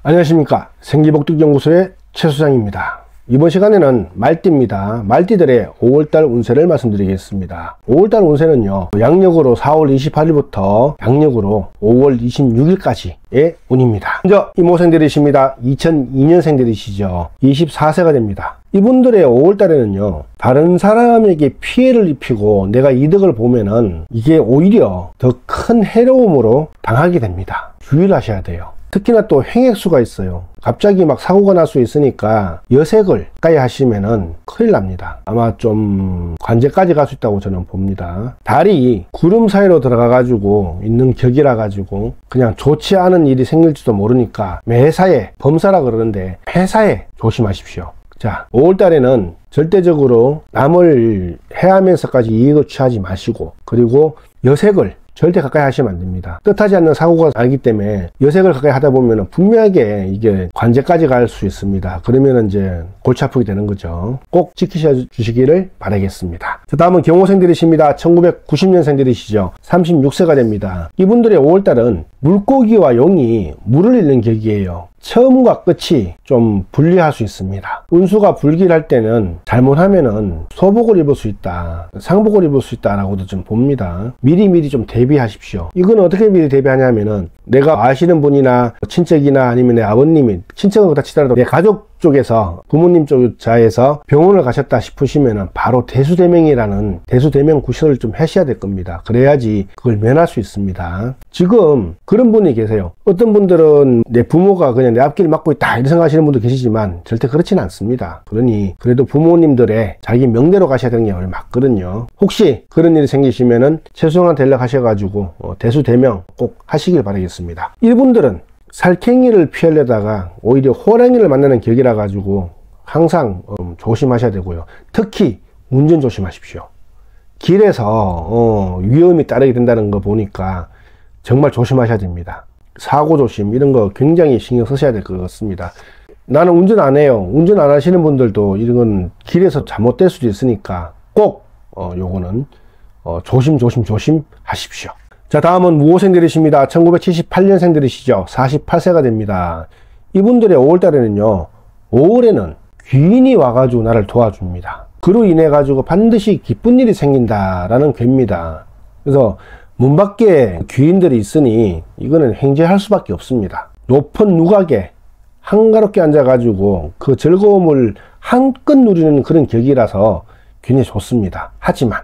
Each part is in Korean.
안녕하십니까. 생기복득연구소의 최소장입니다. 이번 시간에는 말띠입니다. 말띠들의 5월달 운세를 말씀드리겠습니다. 5월달 운세는요, 양력으로 4월 28일부터 양력으로 5월 26일까지의 운입니다. 먼저 이모생들이십니다. 2002년생들이시죠. 24세가 됩니다. 이분들의 5월달에는요, 다른 사람에게 피해를 입히고 내가 이득을 보면은 이게 오히려 더 큰 해로움으로 당하게 됩니다. 주의를 하셔야 돼요. 특히나 또 횡액수가 있어요. 갑자기 막 사고가 날 수 있으니까 여색을 가까이 하시면은 큰일 납니다. 아마 좀 관제까지 갈 수 있다고 저는 봅니다. 달이 구름 사이로 들어가 가지고 있는 격이라 가지고 그냥 좋지 않은 일이 생길지도 모르니까 매사에, 범사라 그러는데 매사에 조심하십시오. 자, 5월달에는 절대적으로 남을 해하면서까지 이익을 취하지 마시고, 그리고 여색을 절대 가까이 하시면 안 됩니다. 뜻하지 않는 사고가 나기 때문에 여색을 가까이 하다 보면 분명하게 이게 관제까지 갈 수 있습니다. 그러면 이제 골치 아프게 되는 거죠. 꼭 지키셔 주시기를 바라겠습니다. 자, 다음은 경호생들이십니다. 1990년생들이시죠. 36세가 됩니다. 이분들의 5월달은 물고기와 용이 물을 잃는 격이에요. 처음과 끝이 좀 불리할 수 있습니다. 운수가 불길할 때는 잘못하면은 소복을 입을 수 있다, 상복을 입을 수 있다라고도 좀 봅니다. 미리미리 좀 대비하십시오. 이건 어떻게 미리 대비하냐면은 내가 아시는 분이나 친척이나 아니면 내 아버님이, 친척은 그렇다 치더라도 내 가족 쪽에서, 부모님 쪽 자에서 병원을 가셨다 싶으시면은 바로 대수대명이라는 대수대명 구설을 좀 하셔야 될 겁니다. 그래야지 그걸 면할 수 있습니다. 지금 그런 분이 계세요. 어떤 분들은 내 부모가 그냥 내 앞길 막고 있다 이렇게 생각하시는 분도 계시지만 절대 그렇지는 않습니다. 그러니 그래도 부모님들의 자기 명대로 가셔야 되는 게 맞거든요. 혹시 그런 일이 생기시면은 최수영한테 연락하셔가지고 대수대명 꼭 하시길 바라겠습니다. 이분들은 살쾡이를 피하려다가 오히려 호랑이를 만나는 격이라 가지고 항상 조심하셔야 되고요. 특히 운전 조심하십시오. 길에서 위험이 따르게 된다는 거 보니까 정말 조심하셔야 됩니다. 사고 조심 이런 거 굉장히 신경 쓰셔야 될 것 같습니다. 나는 운전 안 해요. 운전 안 하시는 분들도 이런 건 길에서 잘못될 수도 있으니까 꼭 요거는 조심 하십시오. 자, 다음은 무호생들이십니다. 1978년생들이시죠. 48세가 됩니다. 이분들의 5월달에는요, 5월에는 귀인이 와가지고 나를 도와줍니다. 그로 인해 가지고 반드시 기쁜 일이 생긴다라는 괴입니다. 그래서 문 밖에 귀인들이 있으니 이거는 행제할 수밖에 없습니다. 높은 누각에 한가롭게 앉아가지고 그 즐거움을 한껏 누리는 그런 격이라서 굉장히 좋습니다. 하지만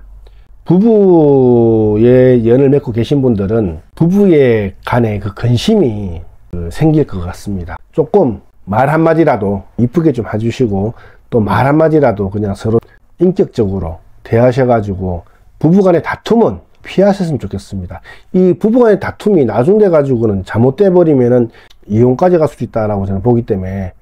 부부의 연을 맺고 계신 분들은 부부의 간에 그 근심이 생길 것 같습니다. 조금 말 한마디라도 이쁘게 좀 해주시고, 또 말 한마디라도 그냥 서로 인격적으로 대하셔가지고 부부간의 다툼은 피하셨으면 좋겠습니다. 이 부부간의 다툼이 나중돼 가지고는 잘못돼 버리면은 이혼까지 갈 수도 있다라고 저는 보기 때문에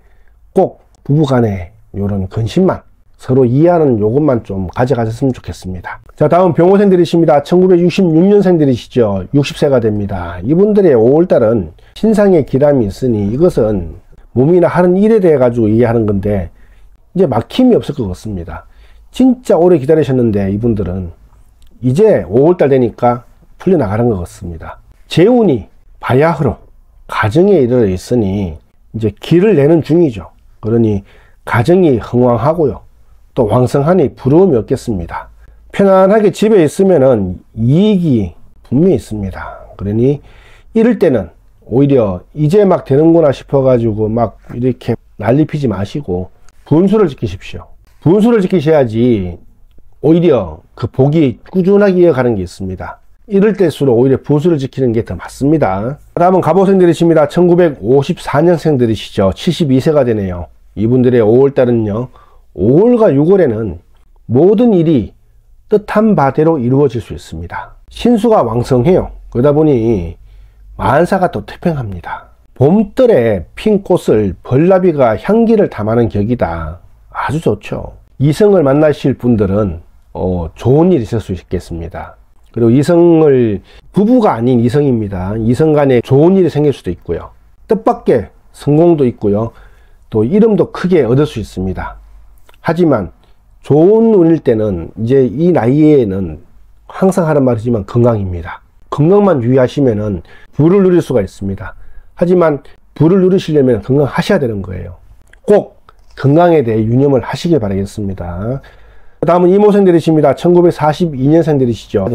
꼭 부부간의 이런 근심만, 서로 이해하는 요것만 좀 가져가셨으면 좋겠습니다. 자, 다음 병호생들이십니다. 1966년생들이시죠. 60세가 됩니다. 이분들의 5월달은 신상의 기람이 있으니 이것은 몸이나 하는 일에 대해 가지고 이해하는 건데 이제 막힘이 없을 것 같습니다. 진짜 오래 기다리셨는데 이분들은 이제 5월달 되니까 풀려나가는 것 같습니다. 재운이 바야흐로 가정에 이르러 있으니 이제 길을 내는 중이죠. 그러니 가정이 흥왕하고요, 또 왕성하니 부러움이 없겠습니다. 편안하게 집에 있으면은 이익이 분명히 있습니다. 그러니 이럴 때는 오히려 이제 막 되는구나 싶어가지고 막 이렇게 난리 피지 마시고 분수를 지키십시오. 분수를 지키셔야지 오히려 그 복이 꾸준하게 이어가는 게 있습니다. 이럴 때일수록 오히려 분수를 지키는 게 더 맞습니다. 다음은 갑오생들이십니다. 1954년생들이시죠. 72세가 되네요. 이분들의 5월달은요, 5월과 6월에는 모든 일이 뜻한 바대로 이루어질 수 있습니다. 신수가 왕성해요. 그러다 보니 만사가 또 태평합니다. 봄철에 핀 꽃을 벌나비가 향기를 담아는 격이다. 아주 좋죠. 이성을 만나실 분들은 좋은 일이 있을 수 있겠습니다. 그리고 이성을, 부부가 아닌 이성입니다. 이성 간에 좋은 일이 생길 수도 있고요, 뜻밖의 성공도 있고요, 또 이름도 크게 얻을 수 있습니다. 하지만 좋은 운일 때는 이제 이 나이에는 항상 하는 말이지만 건강입니다. 건강만 유의하시면은 부를 누릴 수가 있습니다. 하지만 부를 누리시려면 건강하셔야 되는 거예요. 꼭 건강에 대해 유념을 하시길 바라겠습니다. 다음은 이모생들이십니다. 1942년생들이시죠.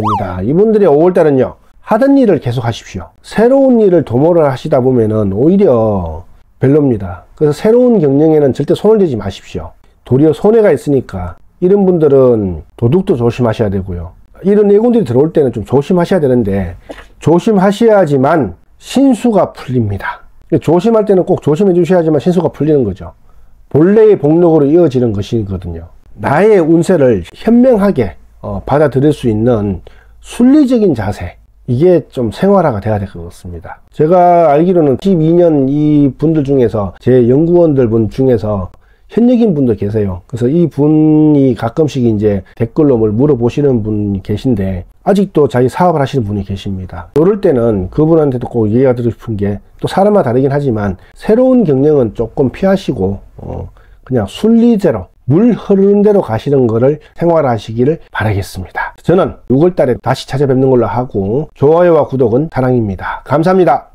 이분들의 5월달은요, 하던 일을 계속 하십시오. 새로운 일을 도모를 하시다 보면은 오히려 별로입니다. 그래서 새로운 경영에는 절대 손을 대지 마십시오. 도리어 손해가 있으니까 이런 분들은 도둑도 조심하셔야 되고요. 이런 내군들이 들어올 때는 좀 조심하셔야 되는데 조심하셔야지만 신수가 풀립니다. 조심할 때는 꼭 조심해 주셔야지만 신수가 풀리는 거죠. 본래의 복록으로 이어지는 것이거든요. 나의 운세를 현명하게 받아들일 수 있는 순리적인 자세, 이게 좀 생활화가 돼야 될 것 같습니다. 제가 알기로는 12년 이 분들 중에서 제 연구원들 분 중에서 현역인 분도 계세요. 그래서 이 분이 가끔씩 이제 댓글로 뭘 물어보시는 분이 계신데 아직도 자기 사업을 하시는 분이 계십니다. 이럴 때는 그분한테도 꼭 얘기가 드리고 싶은 게, 또 사람마다 다르긴 하지만 새로운 경영은 조금 피하시고 그냥 순리대로 물 흐르는 대로 가시는 거를 생활하시기를 바라겠습니다. 저는 6월달에 다시 찾아뵙는 걸로 하고, 좋아요와 구독은 사랑입니다. 감사합니다.